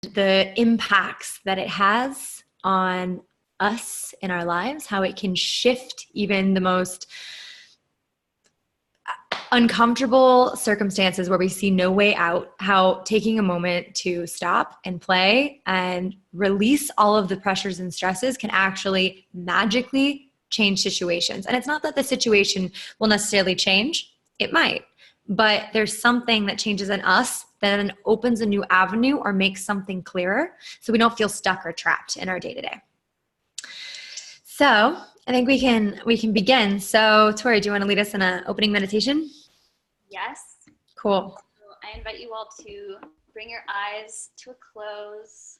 the impacts that it has on us in our lives, how it can shift even the most uncomfortable circumstances where we see no way out, how taking a moment to stop and play and release all of the pressures and stresses can actually magically change situations. And it's not that the situation will necessarily change. It might, but there's something that changes in us that then opens a new avenue or makes something clearer so we don't feel stuck or trapped in our day-to-day. So I think we can begin. So Tori, do you want to lead us in an opening meditation? Yes. Cool. So I invite you all to bring your eyes to a close.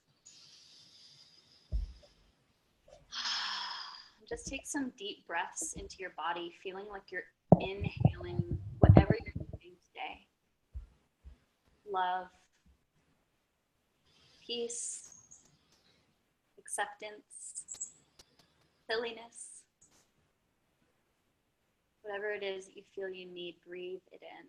Just take some deep breaths into your body, feeling like you're inhaling whatever you're doing today. Love, peace, acceptance, silliness. Whatever it is that you feel you need, breathe it in.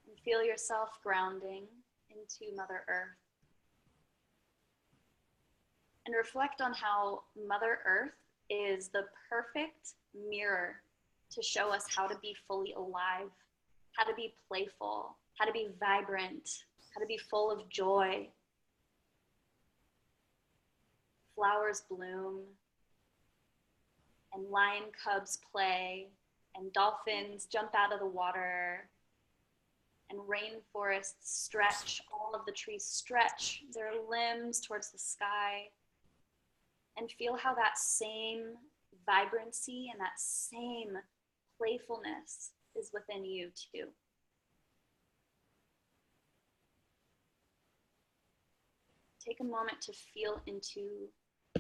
And feel yourself grounding into Mother Earth. And reflect on how Mother Earth is the perfect mirror to show us how to be fully alive, how to be playful, how to be vibrant, how to be full of joy. Flowers bloom, and lion cubs play, and dolphins jump out of the water, and rainforests stretch, all of the trees stretch their limbs towards the sky, and feel how that same vibrancy and that same playfulness is within you too. Take a moment to feel into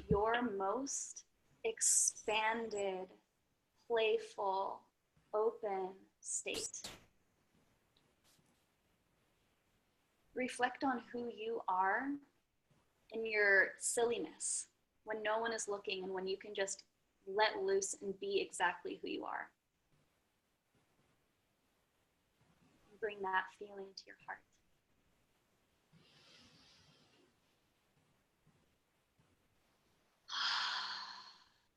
your most expanded, playful, open state. Reflect on who you are in your silliness, when no one is looking and when you can just let loose and be exactly who you are. Bring that feeling to your heart.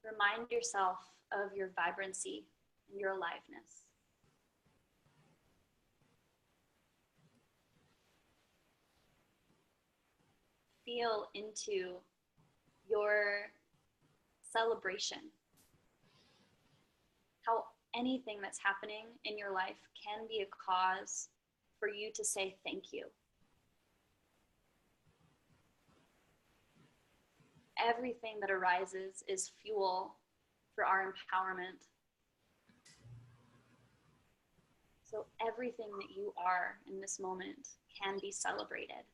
Remind yourself of your vibrancy and your aliveness. Feel into your celebration. How anything that's happening in your life can be a cause for you to say thank you. Everything that arises is fuel for our empowerment. So everything that you are in this moment can be celebrated.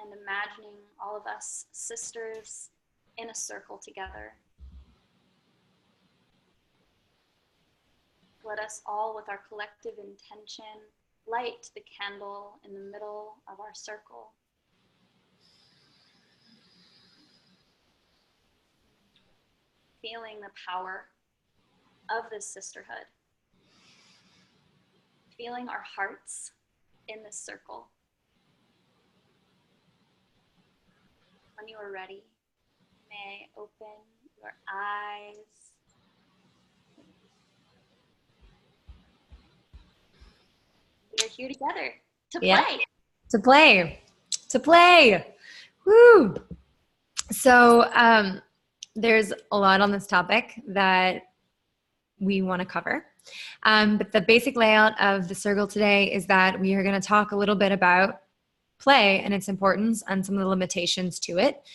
And imagining all of us sisters in a circle together. Let us all, with our collective intention, light the candle in the middle of our circle. Feeling the power of this sisterhood. Feeling our hearts in this circle. When you are ready, you may open your eyes. We are here together to play. To play. Woo! So there's a lot on this topic that we want to cover. But the basic layout of the circle today is that we are going to talk a little bit about play and its importance and some of the limitations to it.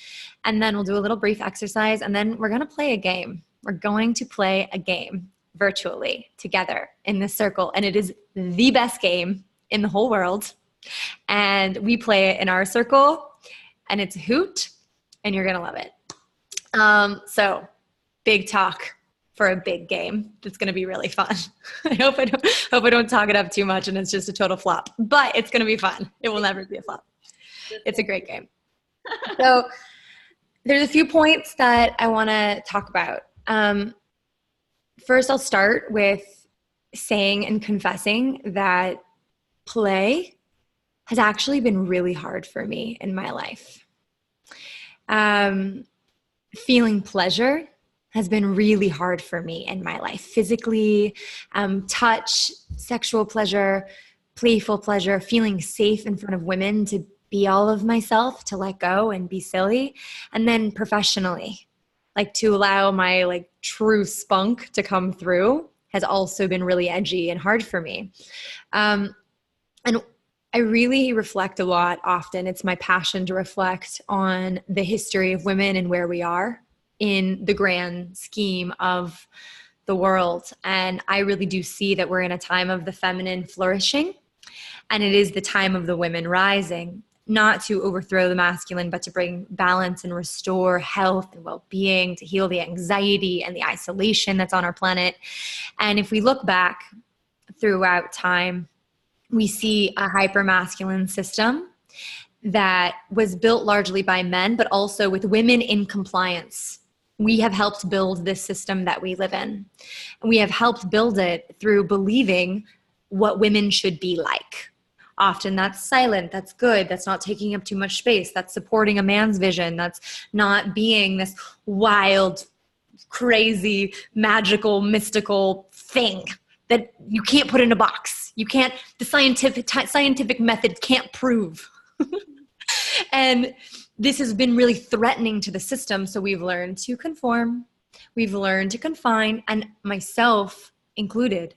And then we'll do a little brief exercise, and then we're going to play a game. We're going to play a game virtually together in this circle, and it is the best game in the whole world. And we play it in our circle, and it's a hoot, and you're going to love it. So big talk for a big game. It's going to be really fun. I hope I don't talk it up too much and it's just a total flop, but it's going to be fun. It will never be a flop. It's a great game. So there's a few points that I want to talk about. First, I'll start with saying and confessing that play has actually been really hard for me in my life. Feeling pleasure has been really hard for me in my life. Physically, touch, sexual pleasure, playful pleasure, feeling safe in front of women to be all of myself, to let go and be silly. And then professionally, like to allow my like true spunk to come through has also been really edgy and hard for me. And I really reflect a lot often. It's my passion to reflect on the history of women and where we are in the grand scheme of the world. And I really do see that we're in a time of the feminine flourishing, and it is the time of the women rising, not to overthrow the masculine, but to bring balance and restore health and well-being, to heal the anxiety and the isolation that's on our planet. And if we look back throughout time, we see a hyper-masculine system that was built largely by men, but also with women in compliance. We have helped build this system that we live in. We have helped build it through believing what women should be like. Often that's silent, that's good, that's not taking up too much space, that's supporting a man's vision, that's not being this wild, crazy, magical, mystical thing that you can't put in a box. You can't, the scientific method can't prove. And this has been really threatening to the system. So we've learned to conform, we've learned to confine, and myself included.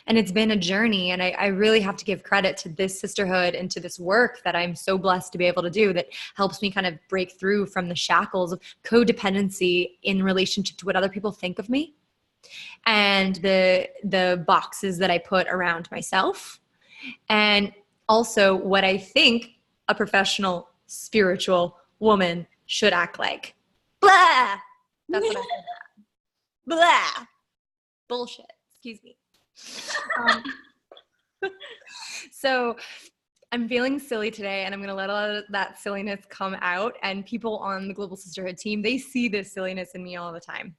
And it's been a journey. And I really have to give credit to this sisterhood and to this work that I'm so blessed to be able to do that helps me kind of break through from the shackles of codependency in relationship to what other people think of me and the boxes that I put around myself, and also what I think a professional spiritual woman should act like. Blah! That's what I said. Blah! Bullshit. Excuse me. So I'm feeling silly today, and I'm going to let all of that silliness come out. And people on the Global Sisterhood team, they see this silliness in me all the time.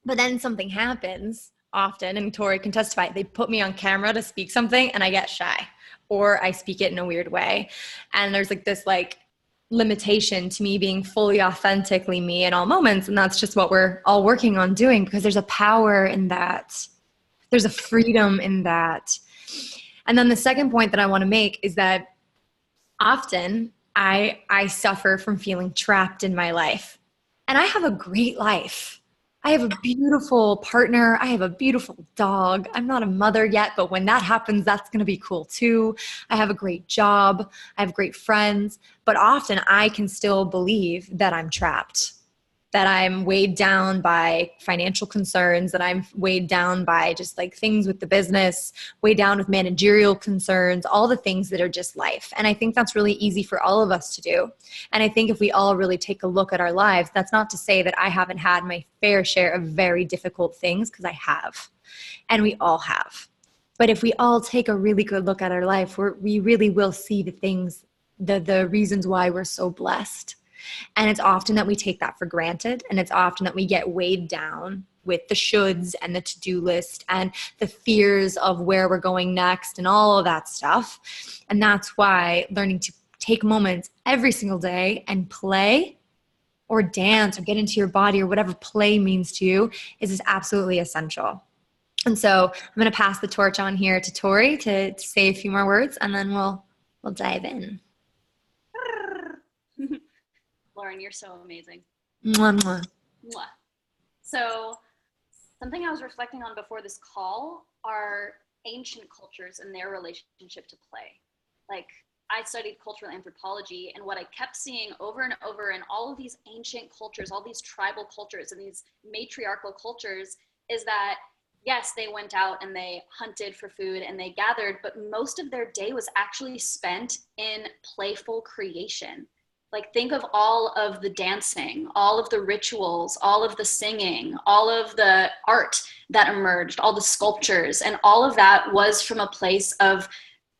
But then something happens often, and Tori can testify. They put me on camera to speak something, and I get shy, or I speak it in a weird way. And there's like this like limitation to me being fully authentically me in all moments. And that's just what we're all working on doing, because there's a power in that. There's a freedom in that. And then the second point that I want to make is that often I suffer from feeling trapped in my life. And I have a great life. I have a beautiful partner. I have a beautiful dog. I'm not a mother yet, but when that happens, that's going to be cool too. I have a great job. I have great friends. But often I can still believe that I'm trapped, that I'm weighed down by financial concerns, that I'm weighed down by just like things with the business, weighed down with managerial concerns, all the things that are just life. And I think that's really easy for all of us to do. And I think if we all really take a look at our lives, that's not to say that I haven't had my fair share of very difficult things, because I have, and we all have. But if we all take a really good look at our life, we really will see the things, the reasons why we're so blessed. And it's often that we take that for granted. And it's often that we get weighed down with the shoulds and the to-do list and the fears of where we're going next and all of that stuff. And that's why learning to take moments every single day and play or dance or get into your body or whatever play means to you is absolutely essential. And so I'm going to pass the torch on here to Tori to say a few more words, and then we'll dive in. Lauren, you're so amazing. Mwah, mwah. Mwah. So something I was reflecting on before this call are ancient cultures and their relationship to play. Like, I studied cultural anthropology, and what I kept seeing over and over in all of these ancient cultures, all these tribal cultures and these matriarchal cultures, is that yes, they went out and they hunted for food and they gathered, but most of their day was actually spent in playful creation. Like, think of all of the dancing, all of the rituals, all of the singing, all of the art that emerged, all the sculptures, and all of that was from a place of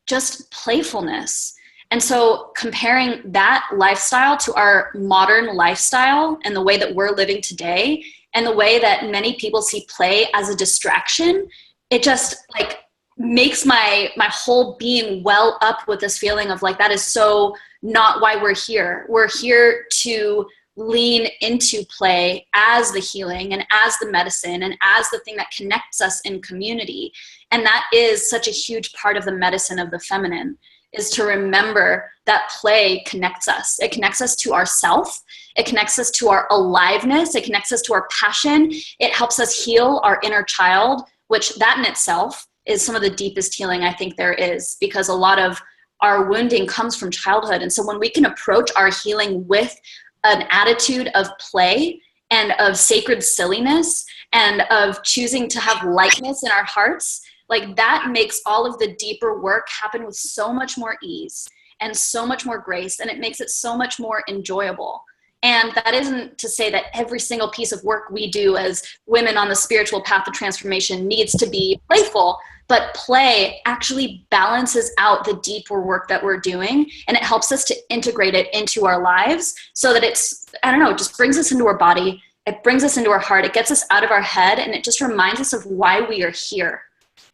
just playfulness. And so comparing that lifestyle to our modern lifestyle and the way that we're living today and the way that many people see play as a distraction, it just like makes my whole being well up with this feeling of like, that is so not why we're here. We're here to lean into play as the healing and as the medicine and as the thing that connects us in community. And that is such a huge part of the medicine of the feminine, is to remember that play connects us. It connects us to ourself. It connects us to our aliveness. It connects us to our passion. It helps us heal our inner child, which that in itself is some of the deepest healing I think there is, because a lot of our wounding comes from childhood. And so when we can approach our healing with an attitude of play and of sacred silliness and of choosing to have lightness in our hearts, like that makes all of the deeper work happen with so much more ease and so much more grace, and it makes it so much more enjoyable. And that isn't to say that every single piece of work we do as women on the spiritual path of transformation needs to be playful, but play actually balances out the deeper work that we're doing, and it helps us to integrate it into our lives so that it's, I don't know, it just brings us into our body, it brings us into our heart, it gets us out of our head, and it just reminds us of why we are here.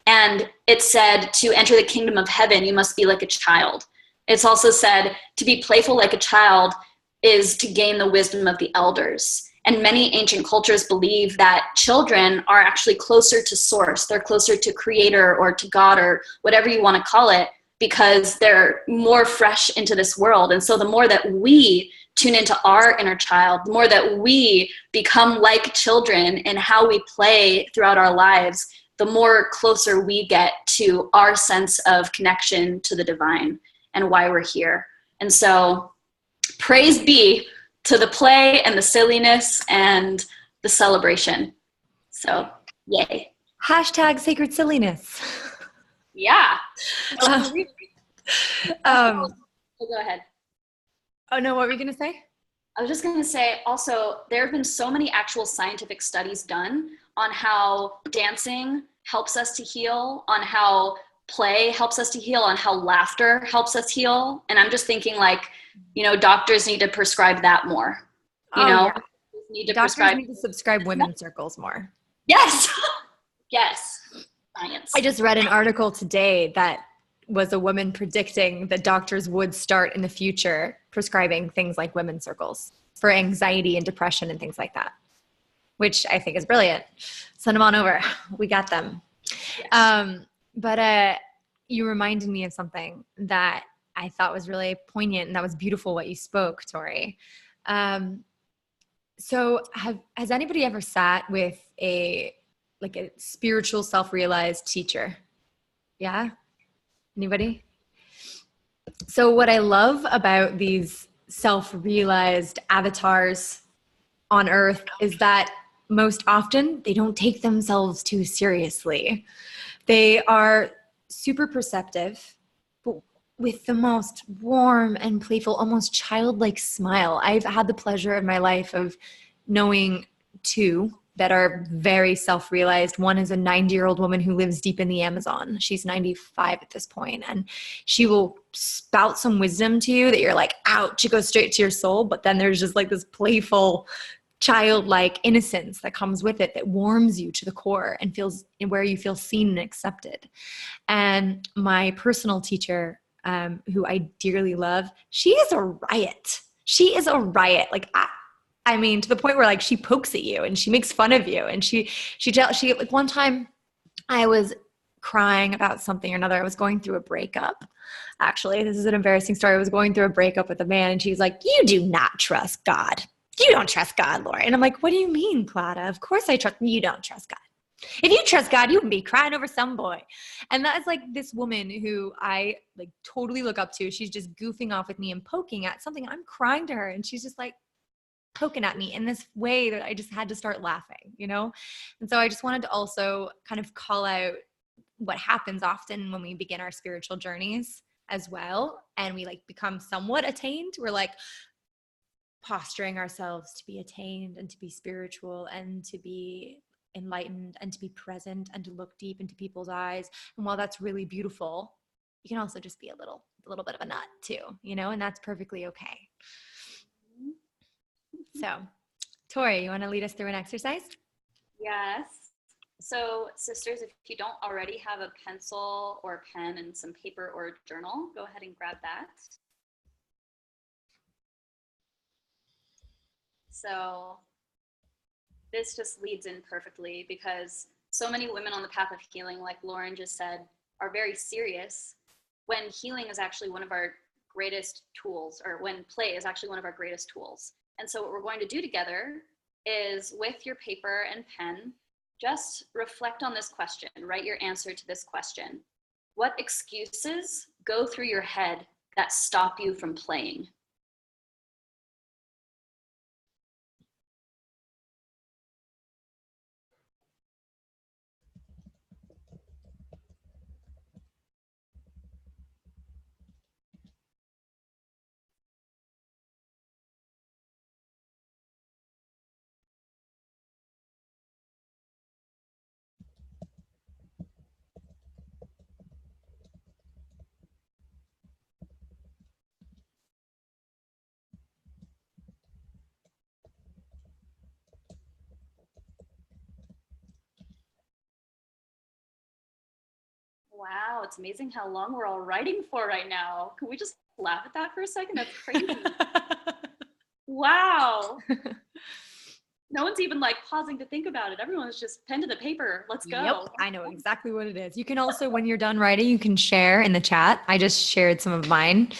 And it said to enter the kingdom of heaven, you must be like a child. It's also said to be playful like a child is to gain the wisdom of the elders. And many ancient cultures believe that children are actually closer to source. They're closer to creator or to God or whatever you want to call it, because they're more fresh into this world. And so the more that we tune into our inner child, the more that we become like children in how we play throughout our lives, the more closer we get to our sense of connection to the divine and why we're here. And so praise be to the play and the silliness and the celebration. So, yay. Hashtag sacred silliness. Yeah. Oh, Go ahead. Oh no, what were you going to say? I was just going to say also, there have been so many actual scientific studies done on how dancing helps us to heal, on how play helps us to heal, on how laughter helps us heal. And I'm just thinking like, you know, doctors need to prescribe that more. Doctors need to subscribe women's circles more. Yes. Yes. Science. I just read an article today that was a woman predicting that doctors would start in the future prescribing things like women's circles for anxiety and depression and things like that, which I think is brilliant. Send them on over. We got them. Yes. But you reminded me of something that I thought was really poignant, and that was beautiful what you spoke, Tori. So has anybody ever sat with a spiritual self-realized teacher? Yeah? Anybody? So what I love about these self-realized avatars on earth is that most often they don't take themselves too seriously. They are super perceptive, but with the most warm and playful, almost childlike smile. I've had the pleasure of my life of knowing two that are very self-realized. One is a 90-year-old woman who lives deep in the Amazon. She's 95 at this point, and she will spout some wisdom to you that you're like, ouch, it goes straight to your soul. But then there's just like this playful, childlike innocence that comes with it that warms you to the core and where you feel seen and accepted. And my personal teacher, who I dearly love, she is a riot. She is a riot. Like, I mean, to the point where like she pokes at you and she makes fun of you. And she like one time I was crying about something or another. I was going through a breakup. Actually, this is an embarrassing story. I was going through a breakup with a man, and she was like, "You do not trust God. You don't trust God, Laura." And I'm like, "What do you mean, Claudia? Of course I trust you. Don't trust God. If you trust God, you wouldn't be crying over some boy." And that is like this woman who I like totally look up to. She's just goofing off with me and poking at something. I'm crying to her, and she's just like poking at me in this way that I just had to start laughing, you know? And so I just wanted to also kind of call out what happens often when we begin our spiritual journeys as well. And we like become somewhat attained. We're like posturing ourselves to be attained and to be spiritual and to be enlightened and to be present and to look deep into people's eyes. And while that's really beautiful, you can also just be a little a little bit of a nut too, you know, and that's perfectly okay. So, Tori, you want to lead us through an exercise? Yes. So, sisters, if you don't already have a pencil or pen and some paper or a journal, go ahead and grab that. So, this just leads in perfectly because so many women on the path of healing, like Lauren just said, are very serious when healing is actually one of our greatest tools, or when play is actually one of our greatest tools. And so what we're going to do together is, with your paper and pen, just reflect on this question. Write your answer to this question. What excuses go through your head that stop you from playing? Wow, it's amazing how long we're all writing for right now. Can we just laugh at that for a second? That's crazy. Wow. No one's even like pausing to think about it. Everyone's just pen to the paper. Let's go. Yep, I know exactly what it is. You can also, when you're done writing, you can share in the chat. I just shared some of mine.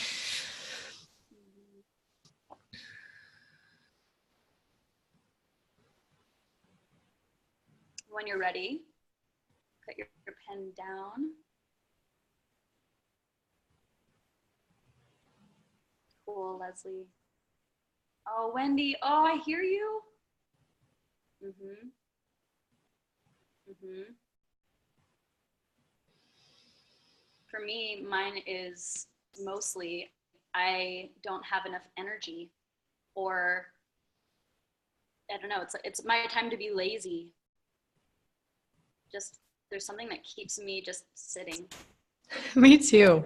When you're ready, put your pen down. Cool, Leslie. Oh, Wendy. Oh, I hear you. Mm-hmm. Mm-hmm. For me, mine is mostly I don't have enough energy, or I don't know, it's my time to be lazy. Just there's something that keeps me just sitting. Me too.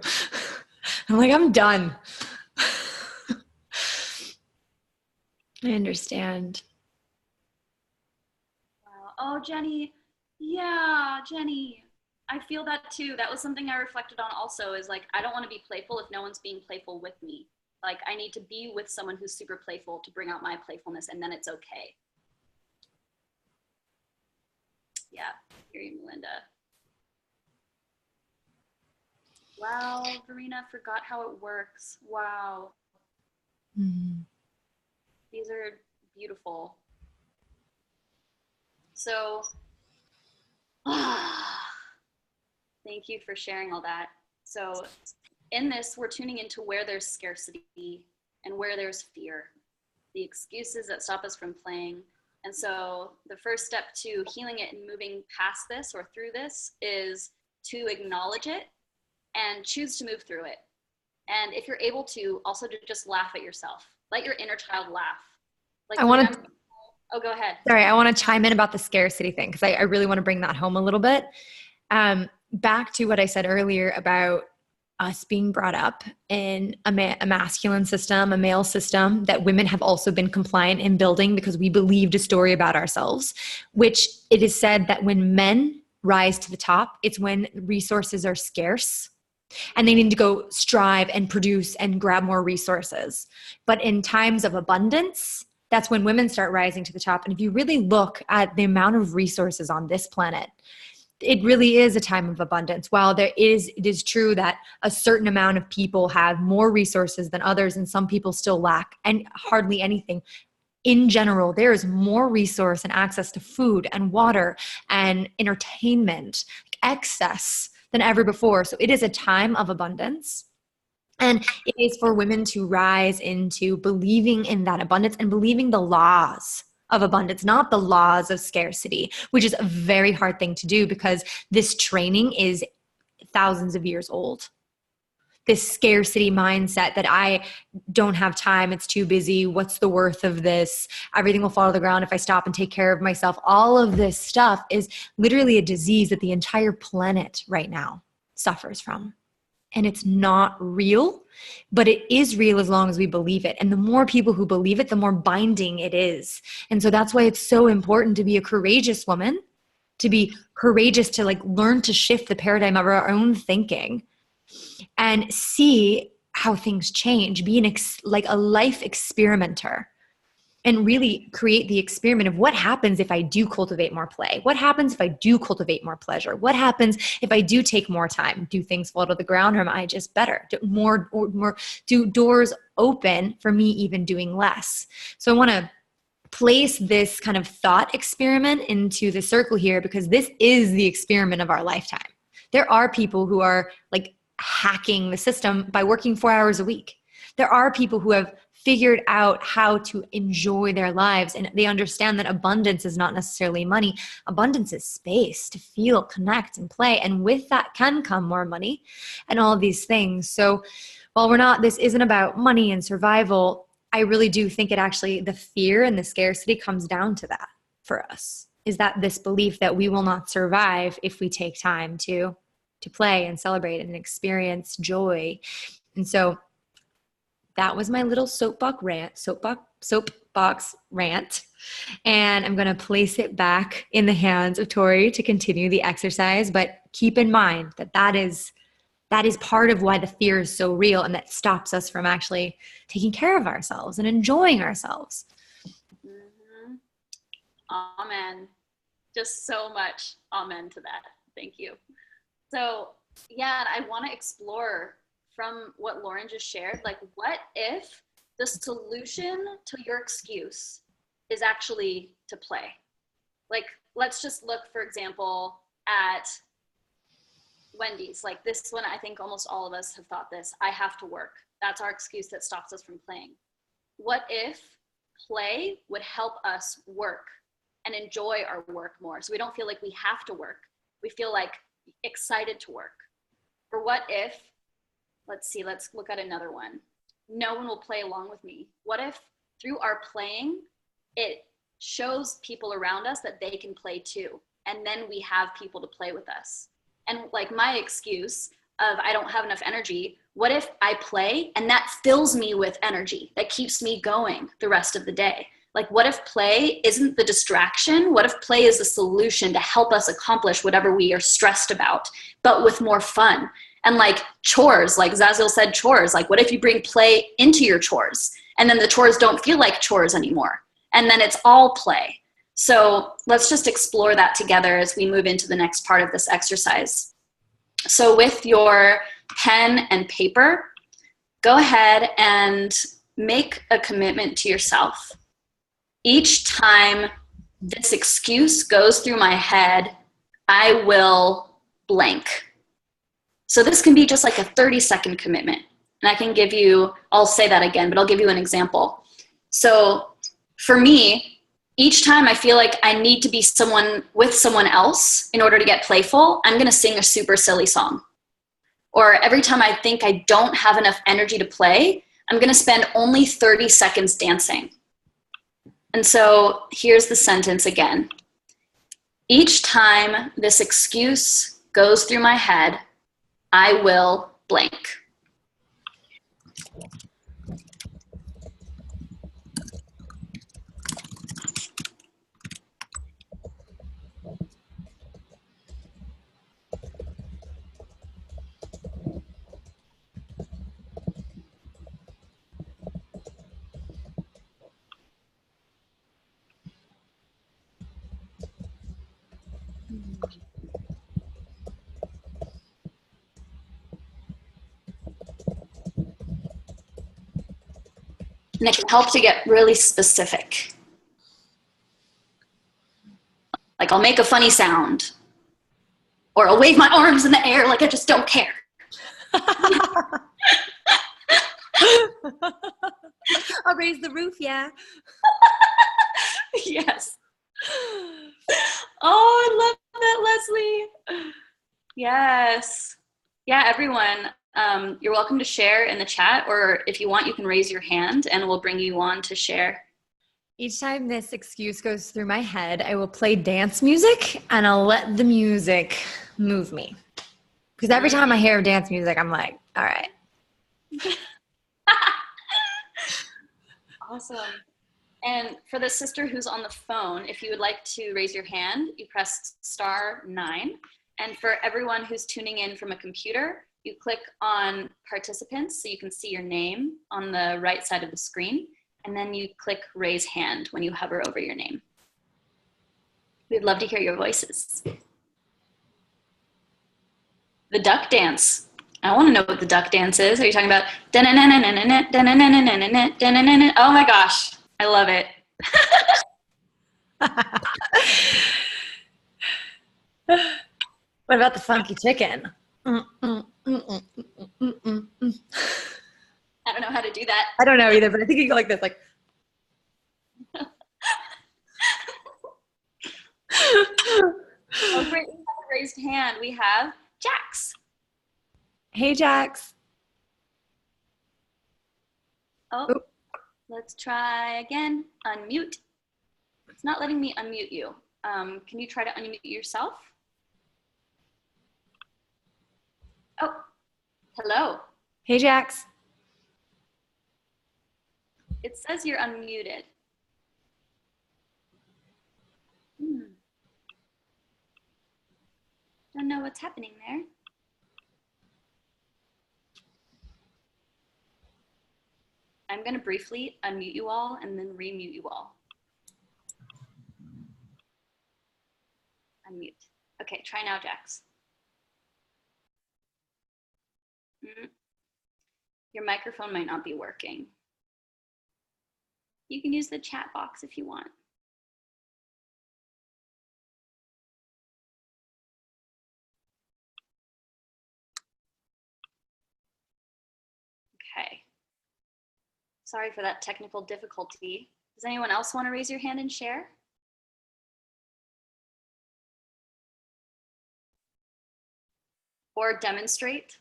I'm like, I'm done. I understand. Wow. Oh, Jenny. Yeah, Jenny. I feel that too. That was something I reflected on also, is like, I don't want to be playful if no one's being playful with me. Like, I need to be with someone who's super playful to bring out my playfulness, and then it's okay. Yeah, hear you, Melinda. Wow, Verena, forgot how it works. Wow. Mm-hmm. These are beautiful. So, thank you for sharing all that. So, in this, we're tuning into where there's scarcity and where there's fear, the excuses that stop us from playing. And so, the first step to healing it and moving past this or through this is to acknowledge it and choose to move through it. And if you're able to, also to just laugh at yourself. Let your inner child laugh. Like, I want to. Oh, go ahead. Sorry, I want to chime in about the scarcity thing because I really want to bring that home a little bit. Back to what I said earlier about us being brought up in a masculine system, a male system that women have also been compliant in building because we believed a story about ourselves, which it is said that when men rise to the top, it's when resources are scarce and they need to go strive and produce and grab more resources. But in times of abundance, that's when women start rising to the top. And if you really look at the amount of resources on this planet, it really is a time of abundance. While it is true that a certain amount of people have more resources than others, and some people still lack and hardly anything. In general, there is more resource and access to food and water and entertainment, excess than ever before. So it is a time of abundance. And it is for women to rise into believing in that abundance and believing the laws of abundance, not the laws of scarcity, which is a very hard thing to do because this training is thousands of years old. This scarcity mindset that I don't have time, it's too busy, what's the worth of this? Everything will fall to the ground if I stop and take care of myself. All of this stuff is literally a disease that the entire planet right now suffers from. and it's not real, but it is real as long as we believe it. And the more people who believe it, the more binding it is. And so that's why it's so important to be a courageous woman, to be courageous, to like learn to shift the paradigm of our own thinking and see how things change, be like a life experimenter, and really create the experiment of what happens if I do cultivate more play? What happens if I do cultivate more pleasure? What happens if I do take more time? Do things fall to the ground, or am I just better? Do doors open for me even doing less? So I want to place this kind of thought experiment into the circle here, because this is the experiment of our lifetime. There are people who are like hacking the system by working 4 hours a week. There are people who have figured out how to enjoy their lives, and they understand that abundance is not necessarily money. Abundance is space to feel, connect, and play. And with that can come more money and all of these things. So while this isn't about money and survival, I really do think it actually, the fear and the scarcity comes down to that for us, is that this belief that we will not survive if we take time to play and celebrate and experience joy. And so that was my little soapbox rant. And I'm going to place it back in the hands of Tori to continue the exercise. But keep in mind that is part of why the fear is so real, and that stops us from actually taking care of ourselves and enjoying ourselves. Mm-hmm. Amen. Just so much amen to that. Thank you. So yeah, I want to explore from what Lauren just shared, like what if the solution to your excuse is actually to play? Like, let's just look, for example, at Wendy's. Like this one, I think almost all of us have thought this: I have to work. That's our excuse that stops us from playing. What if play would help us work and enjoy our work more, so we don't feel like we have to work, we feel like excited to work? Or what if, let's look at another one. No one will play along with me. What if through our playing, it shows people around us that they can play too, and then we have people to play with us? And like my excuse of I don't have enough energy, what if I play and that fills me with energy that keeps me going the rest of the day? Like, what if play isn't the distraction? What if play is the solution to help us accomplish whatever we are stressed about, but with more fun? And like chores, like Zazil said, chores. Like, what if you bring play into your chores, and then the chores don't feel like chores anymore, and then it's all play? So let's just explore that together as we move into the next part of this exercise. So with your pen and paper, go ahead and make a commitment to yourself. Each time this excuse goes through my head, I will blank. So this can be just like a 30-second commitment. And I can give you, I'll say that again, but I'll give you an example. So for me, each time I feel like I need to be with someone else in order to get playful, I'm going to sing a super silly song. Or every time I think I don't have enough energy to play, I'm going to spend only 30 seconds dancing. And so here's the sentence again. Each time this excuse goes through my head, I will blank. And it can help to get really specific. Like, I'll make a funny sound, or I'll wave my arms in the air like I just don't care. I'll raise the roof, yeah. Yes. Oh, I love that, Leslie. Yes. Yeah, everyone, you're welcome to share in the chat, or if you want, you can raise your hand and we'll bring you on to share. Each time this excuse goes through my head, I will play dance music and I'll let the music move me. Because every time I hear dance music, I'm like, All right. Awesome. And for the sister who's on the phone, if you would like to raise your hand, you press *9. And for everyone who's tuning in from a computer, you click on participants so you can see your name on the right side of the screen. And then you click raise hand when you hover over your name. We'd love to hear your voices. The duck dance. I want to know what the duck dance is. Are you talking about? Oh my gosh, I love it. What about the funky chicken? I don't know how to do that. I don't know either, but I think you go like this, like. Oh, great. We have a raised hand. We have Jax. Hey, Jax. Oh, let's try again. Unmute. It's not letting me unmute you. Can you try to unmute yourself? Oh, hello. Hey, Jax. It says you're unmuted. Don't know what's happening there. I'm going to briefly unmute you all and then remute you all. Unmute. Okay, try now, Jax. Your microphone might not be working. You can use the chat box if you want. Okay. Sorry for that technical difficulty. Does anyone else want to raise your hand and share? Or demonstrate?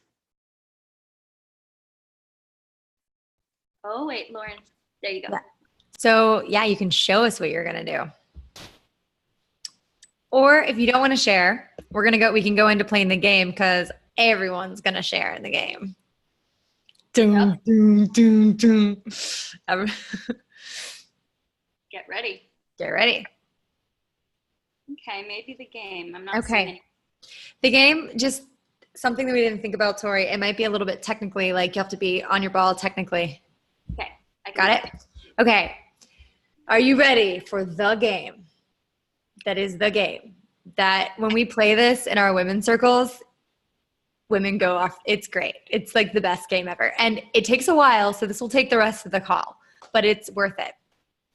Oh, wait, Lauren, there you go. Yeah. So yeah, you can show us what you're going to do. Or if you don't want to share, we can go into playing the game because everyone's going to share in the game. Doom, doom, doom, doom. Get ready. Get ready. Okay, maybe the game. I'm not seeing any. The game, just something that we didn't think about, Tori. It might be a little bit technically, like you have to be on your ball technically. Okay. Got it? Okay. Are you ready for the game? That is the game. That when we play this in our women's circles, women go off. It's great. It's like the best game ever. And it takes a while, so this will take the rest of the call, but it's worth it.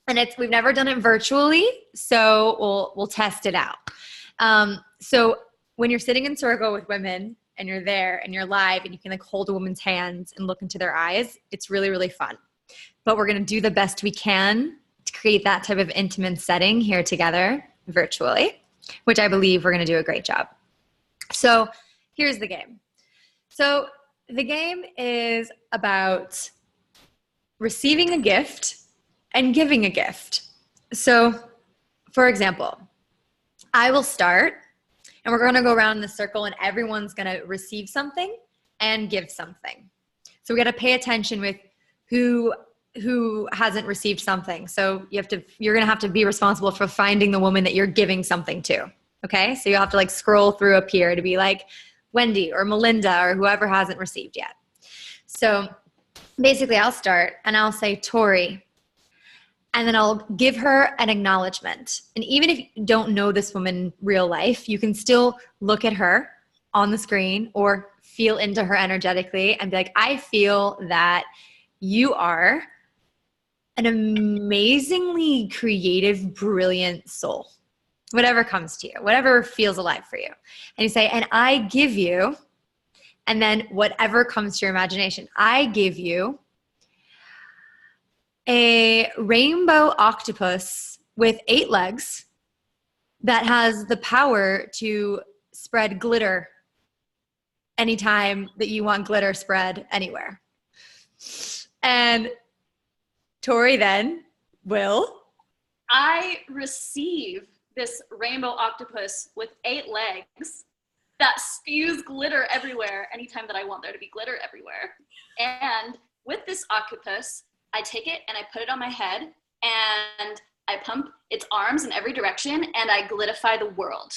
And we've never done it virtually, so we'll test it out. So when you're sitting in circle with women and you're there and you're live and you can like hold a woman's hands and look into their eyes, it's really, really fun. But we're going to do the best we can to create that type of intimate setting here together virtually, which I believe we're going to do a great job. So here's the game. So the game is about receiving a gift and giving a gift. So for example, I will start and we're going to go around in the circle and everyone's going to receive something and give something. So we got to pay attention with who hasn't received something. So you're going to have to be responsible for finding the woman that you're giving something to. Okay. So you'll have to like scroll through up here to be like Wendy or Melinda or whoever hasn't received yet. So basically I'll start and I'll say Tori, and then I'll give her an acknowledgement. And even if you don't know this woman in real life, you can still look at her on the screen or feel into her energetically and be like, I feel that you are an amazingly creative, brilliant soul. Whatever comes to you, whatever feels alive for you. And you say, and I give you, and then whatever comes to your imagination, I give you a rainbow octopus with 8 legs that has the power to spread glitter anytime that you want glitter spread anywhere. And Tori then will. I receive this rainbow octopus with 8 legs that spews glitter everywhere anytime that I want there to be glitter everywhere. And with this octopus, I take it and I put it on my head and I pump its arms in every direction and I glitify the world.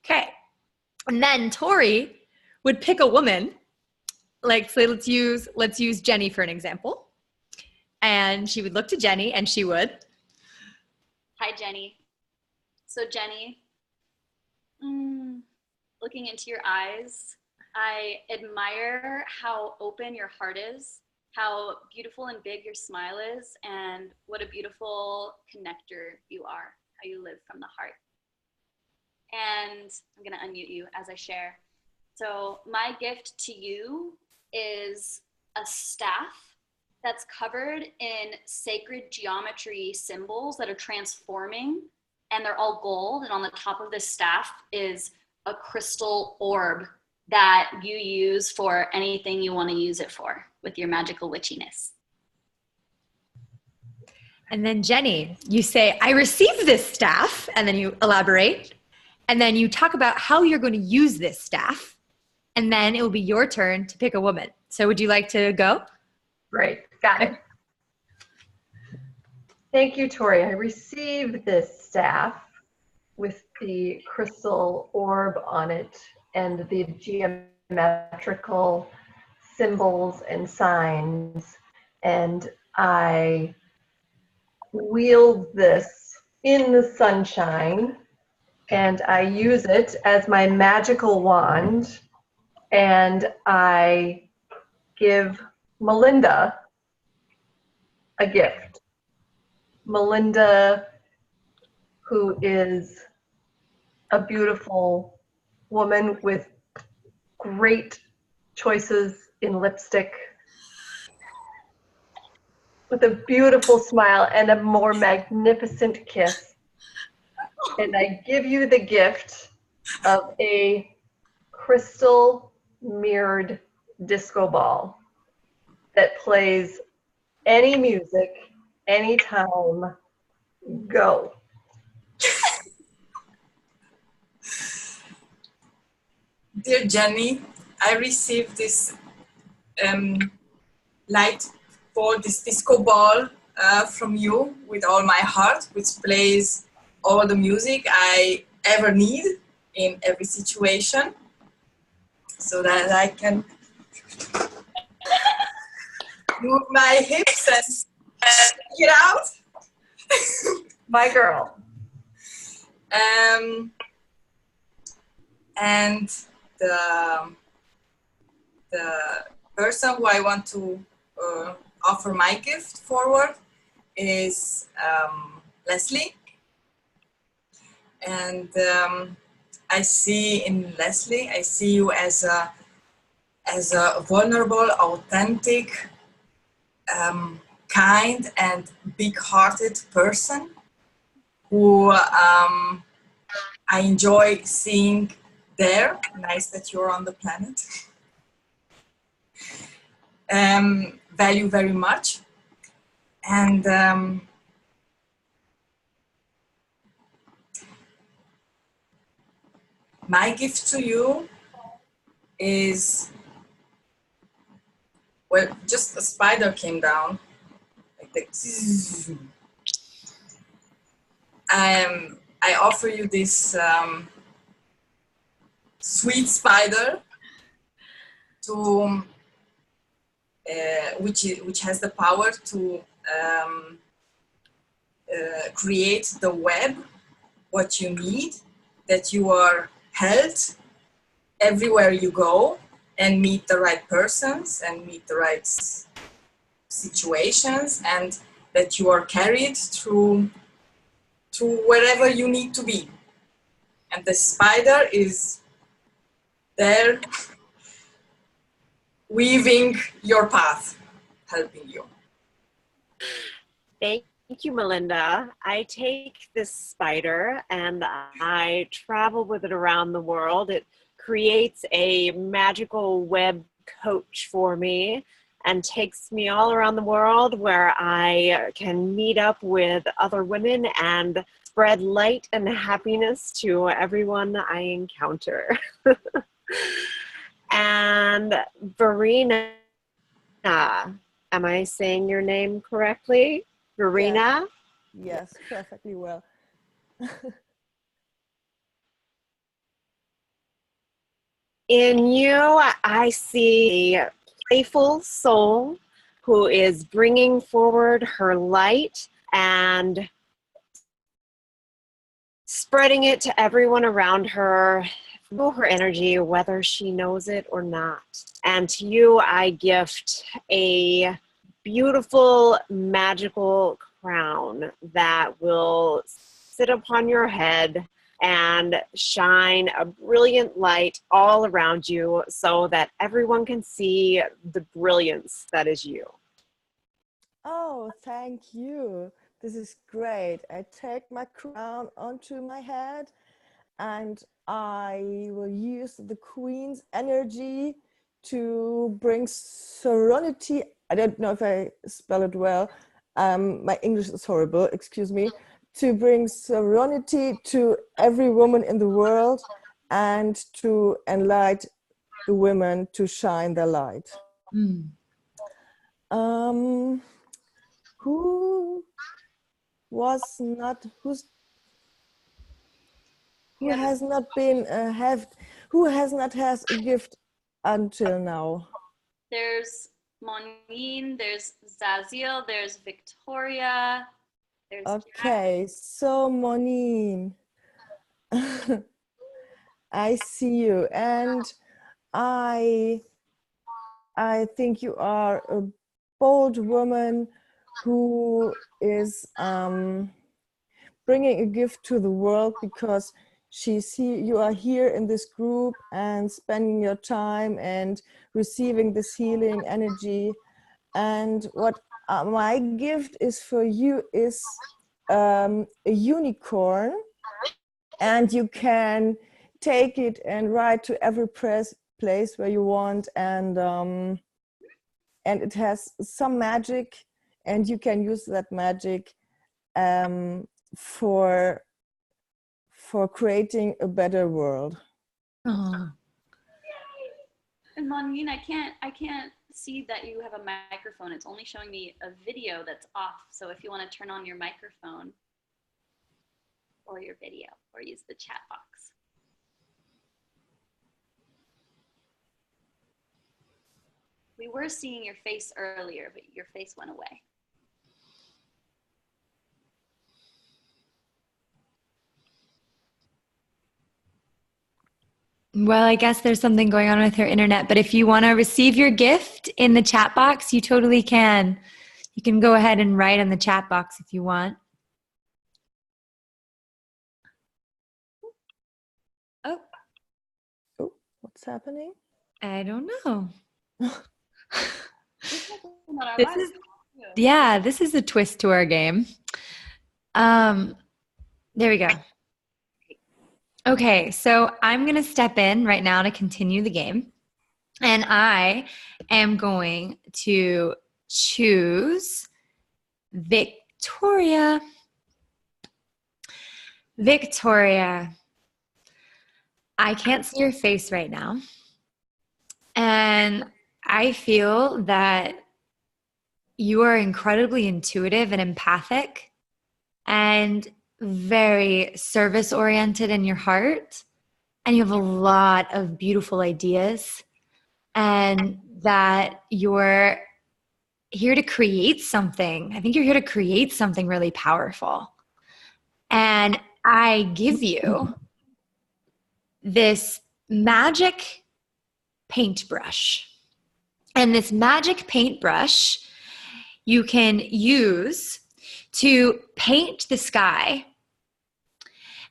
Okay. And then Tori would pick a woman, like say let's use Jenny for an example. And she would look to Jenny and she would. Hi, Jenny. So Jenny, looking into your eyes, I admire how open your heart is, how beautiful and big your smile is, and what a beautiful connector you are, how you live from the heart. And I'm gonna unmute you as I share. So my gift to you is a staff that's covered in sacred geometry symbols that are transforming, and they're all gold. And on the top of this staff is a crystal orb that you use for anything you want to use it for with your magical witchiness. And then Jenny, you say, I received this staff, and then you elaborate, and then you talk about how you're going to use this staff, and then it will be your turn to pick a woman. So would you like to go? Great, got it. Thank you, Tori. I received this staff with the crystal orb on it and the geometrical symbols and signs, and I wield this in the sunshine, and I use it as my magical wand, and I give Melinda a gift. Melinda, who is a beautiful woman with great choices in lipstick, with a beautiful smile and a more magnificent kiss. And I give you the gift of a crystal mirrored disco ball that plays any music, anytime. Go. Dear Jenny, I received this light for this disco ball from you with all my heart, which plays all the music I ever need in every situation, so that I can move my hips and get out. My girl. And the person who I want to offer my gift forward is Leslie. And I see in Leslie, I see you as a vulnerable, authentic, kind and big-hearted person who I enjoy seeing there. Nice that you're on the planet. Value very much. And my gift to you is, well, just a spider came down. Like the I offer you this sweet spider to which has the power to create the web what you need, that you are held everywhere you go and meet the right persons and meet the right situations, and that you are carried through wherever you need to be. And the spider is there weaving your path, helping you. Thank you, Melinda. I take this spider and I travel with it around the world. It creates a magical web coach for me and takes me all around the world where I can meet up with other women and spread light and happiness to everyone I encounter. And Verena, am I saying your name correctly? Verena? Yes, perfectly well. In you, I see a playful soul who is bringing forward her light and spreading it to everyone around her through her energy, whether she knows it or not. And to you, I gift a beautiful, magical crown that will sit upon your head and shine a brilliant light all around you so that everyone can see the brilliance that is you. Oh, thank you. This is great. I take my crown onto my head and I will use the Queen's energy to bring serenity. I don't know if I spell it well. My English is horrible, excuse me. To bring serenity to every woman in the world and to enlighten the women to shine their light. Who has not has a gift until now? There's Monine, there's Zaziel, there's Victoria, there's Okay, so Monine, I see you, and I think you are a bold woman who is bringing a gift to the world because you are here in this group and spending your time and receiving this healing energy. And what my gift is for you is a unicorn, and you can take it and ride to every place where you want, and it has some magic, and you can use that magic for creating a better world. Oh. And Monine, I can't see that you have a microphone. It's only showing me a video that's off. So if you want to turn on your microphone or your video or use the chat box. We were seeing your face earlier, but your face went away. Well, I guess there's something going on with her internet, but if you want to receive your gift in the chat box, you totally can. You can go ahead and write in the chat box if you want. Oh. Oh, what's happening? I don't know. This is a twist to our game. There we go. Okay, so I'm going to step in right now to continue the game. And I am going to choose Victoria. Victoria, I can't see your face right now. And I feel that you are incredibly intuitive and empathic and very service-oriented in your heart. And you have a lot of beautiful ideas, and that you're here to create something. I think you're here to create something really powerful. And I give you this magic paintbrush. And this magic paintbrush you can use to paint the sky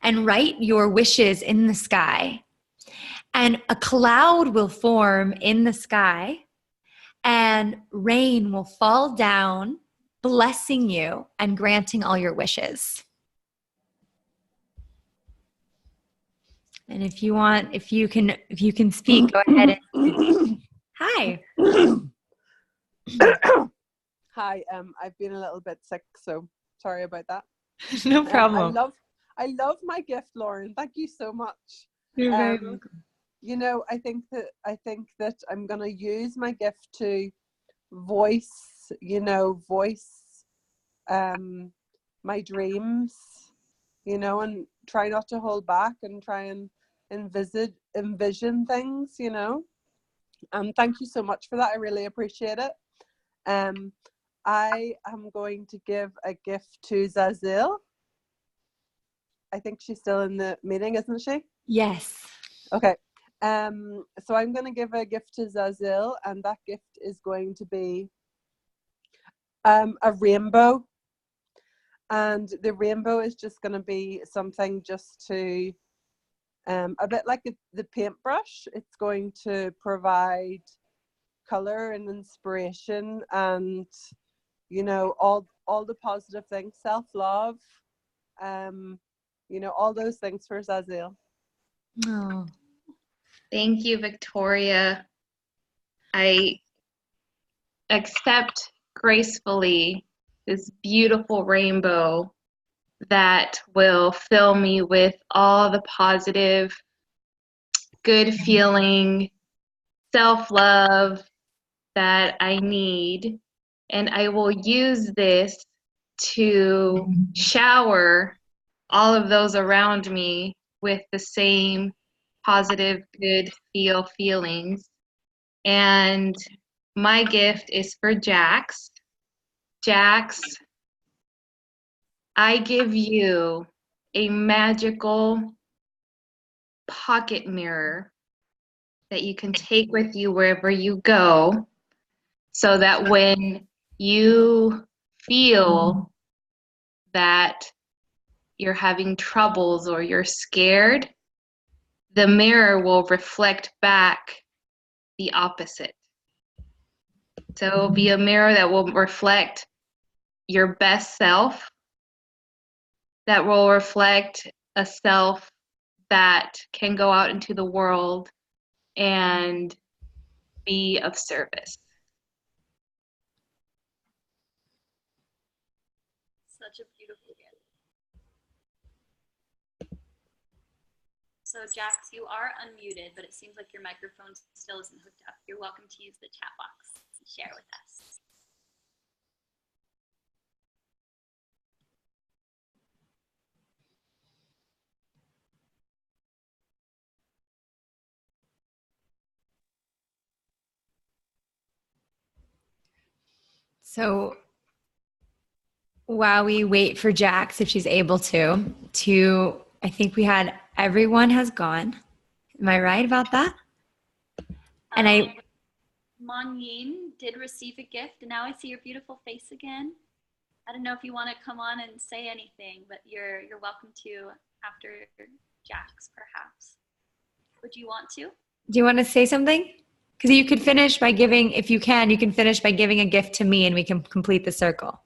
and write your wishes in the sky. And a cloud will form in the sky, and rain will fall down, blessing you and granting all your wishes. And if you can speak, go ahead and hi. Hi, I've been a little bit sick, so sorry about that. No problem. I love my gift, Lauren. Thank you so much. You're very welcome. You know, I think that I'm gonna use my gift to voice my dreams, you know, and try not to hold back and try and envision things, you know. Thank you so much for that. I really appreciate it. I am going to give a gift to Zazil. I think she's still in the meeting, isn't she? Yes. Okay. So I'm going to give a gift to Zazil, and that gift is going to be a rainbow. And the rainbow is just going to be something just to, a bit like the paintbrush. It's going to provide color and inspiration and, you know, all the positive things, self-love, you know, all those things for Zazil. Oh. Thank you, Victoria. I accept gracefully this beautiful rainbow that will fill me with all the positive, good feeling, self-love that I need. And I will use this to shower all of those around me with the same positive, good feelings. And my gift is for Jax. Jax, I give you a magical pocket mirror that you can take with you wherever you go, so that when you feel that you're having troubles or you're scared, the mirror will reflect back the opposite. So it will be a mirror that will reflect your best self, that will reflect a self that can go out into the world and be of service. Such a beautiful gift. So Jax, you are unmuted, but it seems like your microphone still isn't hooked up. You're welcome to use the chat box and share with us. So while we wait for Jax, if she's able to, I think we had everyone has gone. Am I right about that? And Mon-Yin did receive a gift, and now I see your beautiful face again. I don't know if you want to come on and say anything, but you're welcome to after Jax, perhaps. Would you want to? Do you want to say something? Because you could finish by giving, if you can finish by giving a gift to me and we can complete the circle.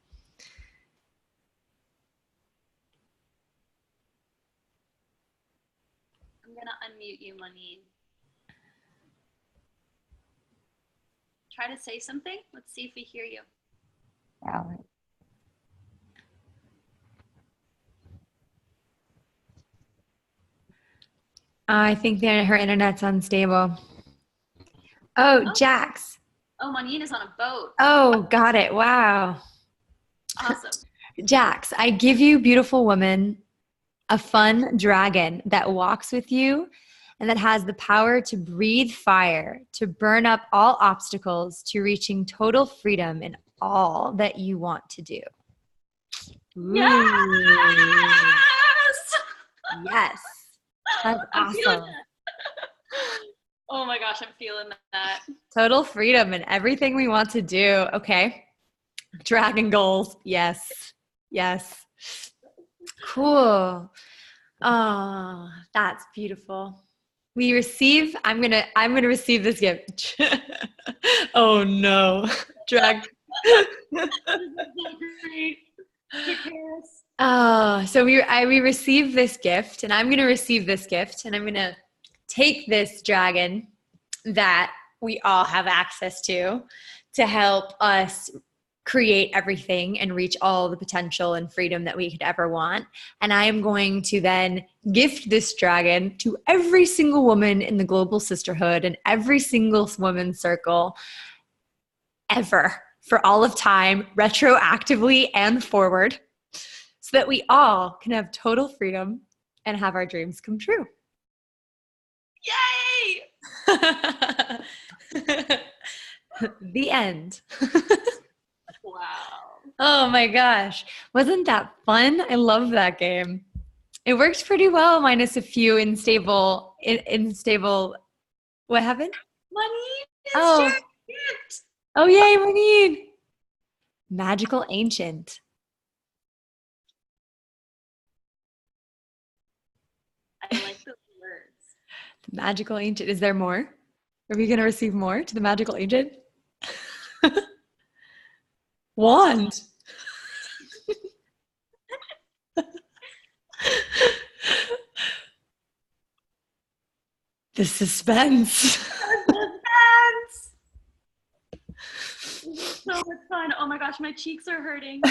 I'm going to unmute you, Mon-Yin. Try to say something. Let's see if we hear you. Yeah. I think that her internet's unstable. Oh, Jax. Oh, Mon-Yin is on a boat. Oh, got it. Wow. Awesome. Jax, I give you, beautiful woman, a fun dragon that walks with you and that has the power to breathe fire, to burn up all obstacles, to reaching total freedom in all that you want to do. Yes! Yes. That's awesome. Oh my gosh, I'm feeling that. Total freedom in everything we want to do. Okay. Dragon goals. Yes. Yes. Cool. Oh, that's beautiful. I'm gonna receive this gift. Oh no. Oh, so we receive this gift, and I'm gonna receive this gift, and I'm gonna take this dragon that we all have access to to help us create everything and reach all the potential and freedom that we could ever want. And I am going to then gift this dragon to every single woman in the global sisterhood and every single women's circle ever, for all of time, retroactively and forward, so that we all can have total freedom and have our dreams come true. Yay! The end. Wow. Oh my gosh. Wasn't that fun? I love that game. It worked pretty well, minus a few unstable, what happened? Money is Oh. sharing it. Oh, yay, Monine. Magical Ancient. I like those words. Magical Ancient. Is there more? Are we going to receive more to the Magical Ancient? Wand. The suspense. So much fun. Oh my gosh, my cheeks are hurting.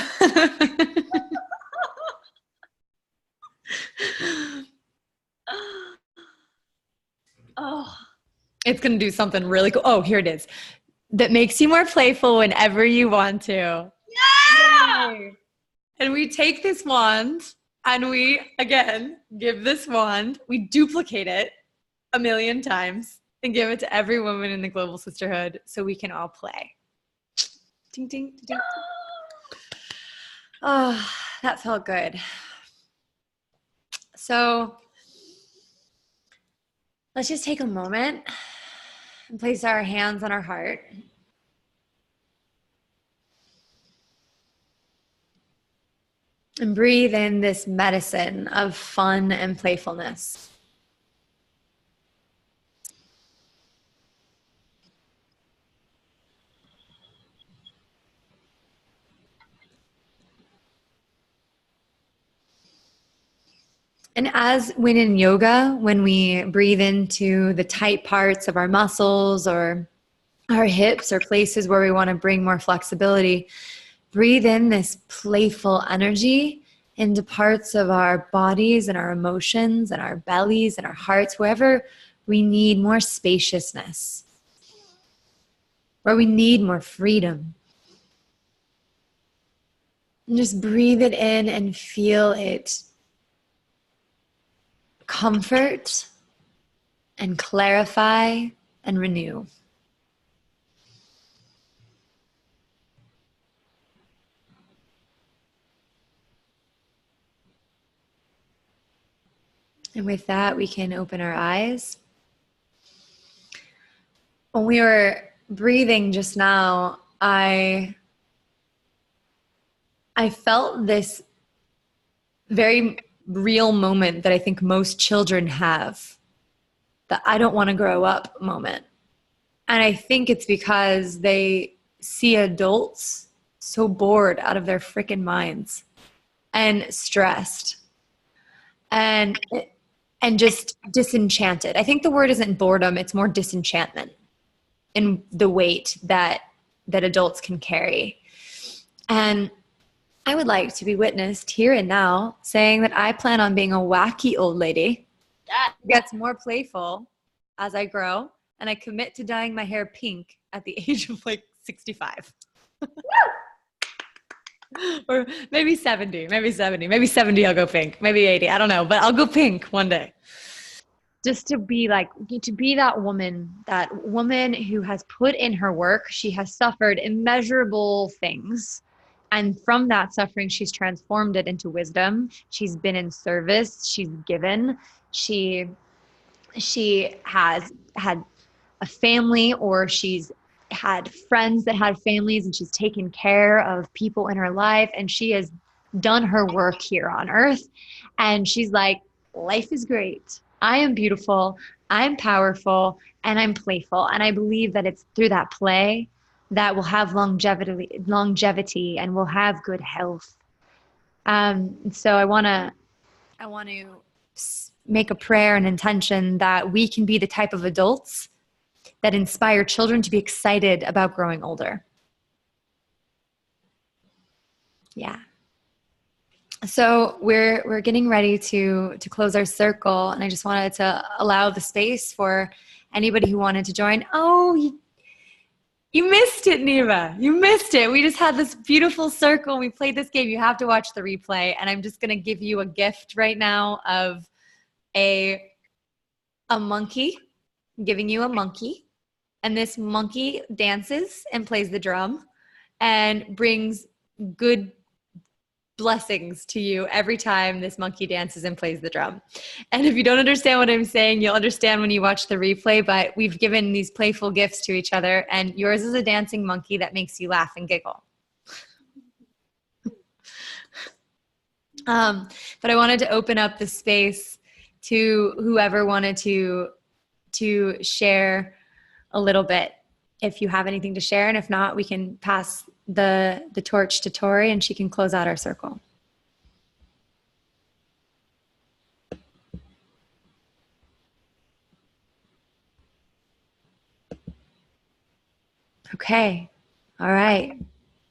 Oh. It's going to do something really cool. Oh, here it is. That makes you more playful whenever you want to. Yeah! Yay. And we take this wand and we, again, give this wand, we duplicate it 1,000,000 times and give it to every woman in the global sisterhood so we can all play. Ding, ding, ding, ding. Oh, that felt good. So let's just take a moment and place our hands on our heart. And breathe in this medicine of fun and playfulness. And as when in yoga, when we breathe into the tight parts of our muscles or our hips or places where we want to bring more flexibility, breathe in this playful energy into parts of our bodies and our emotions and our bellies and our hearts, wherever we need more spaciousness, where we need more freedom. And just breathe it in and feel it comfort and clarify and renew. And with that, we can open our eyes. When we were breathing just now, I felt this very real moment that I think most children have, the I don't want to grow up moment. And I think it's because they see adults so bored out of their freaking minds and stressed and just disenchanted. I think the word isn't boredom, it's more disenchantment in the weight that adults can carry. And I would like to be witnessed here and now saying that I plan on being a wacky old lady who gets more playful as I grow, and I commit to dyeing my hair pink at the age of like 65. Or maybe 70, maybe 70 I'll go pink, maybe 80, I don't know, but I'll go pink one day. Just to be that woman who has put in her work. She has suffered immeasurable things. And from that suffering, she's transformed it into wisdom. She's been in service. She's given. She has had a family, or she's had friends that had families, and she's taken care of people in her life. And she has done her work here on earth. And she's like, life is great. I am beautiful. I'm powerful, and I'm playful. And I believe that it's through that play that we'll have longevity and we'll have good health. So I want to make a prayer and intention that we can be the type of adults that inspire children to be excited about growing older. Yeah. So we're getting ready to close our circle, and I just wanted to allow the space for anybody who wanted to join. Oh, you missed it, Neva. You missed it. We just had this beautiful circle. We played this game. You have to watch the replay, and I'm just going to give you a gift right now of a monkey. I'm giving you a monkey, and this monkey dances and plays the drum and brings good blessings to you every time this monkey dances and plays the drum. And if you don't understand what I'm saying, you'll understand when you watch the replay, but we've given these playful gifts to each other, and yours is a dancing monkey that makes you laugh and giggle. But I wanted to open up the space to whoever wanted to share a little bit, if you have anything to share, and if not, we can pass the torch to Tori and she can close out our circle. Okay. All right.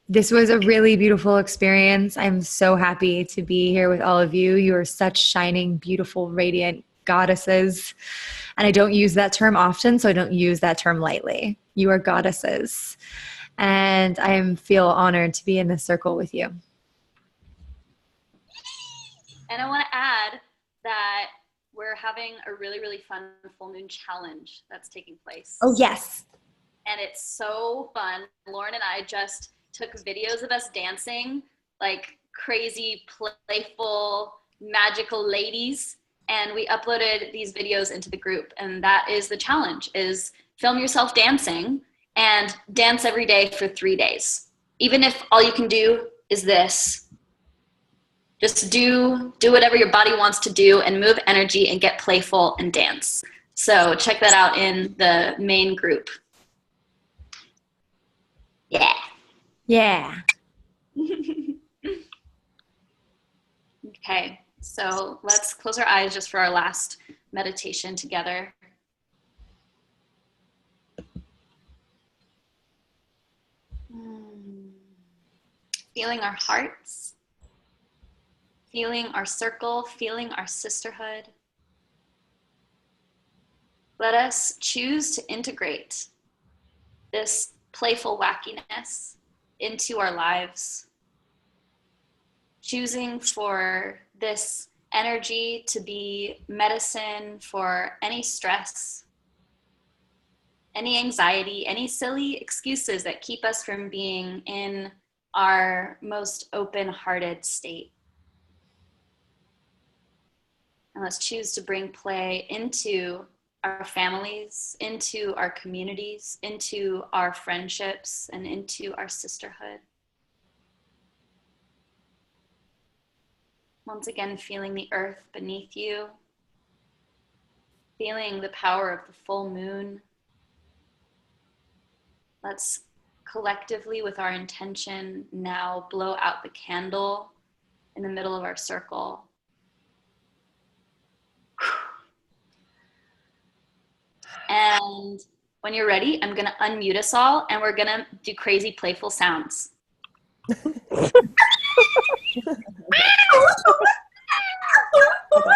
This was a really beautiful experience. I'm so happy to be here with all of you. You are such shining, beautiful, radiant goddesses. And I don't use that term often, so I don't use that term lightly. You are goddesses. And I feel honored to be in this circle with you. And I want to add that we're having a really, really fun full moon challenge that's taking place. Oh, yes. And it's so fun. Lauren and I just took videos of us dancing like crazy, playful, magical ladies. And we uploaded these videos into the group. And that is the challenge, is film yourself dancing and dance every day for 3 days. Even if all you can do is this. Just do whatever your body wants to do and move energy and get playful and dance. So check that out in the main group. Yeah. Yeah. Okay, so let's close our eyes just for our last meditation together. Feeling our hearts, feeling our circle, feeling our sisterhood. Let us choose to integrate this playful wackiness into our lives, choosing for this energy to be medicine for any stress, any anxiety, any silly excuses that keep us from being in our most open-hearted state. And let's choose to bring play into our families, into our communities, into our friendships, and into our sisterhood. Once again, feeling the earth beneath you, feeling the power of the full moon. Let's collectively, with our intention, now blow out the candle in the middle of our circle. And when you're ready, I'm gonna unmute us all and we're gonna do crazy playful sounds. I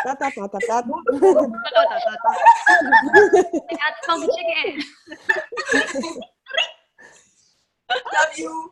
got smoky chicken. Love you.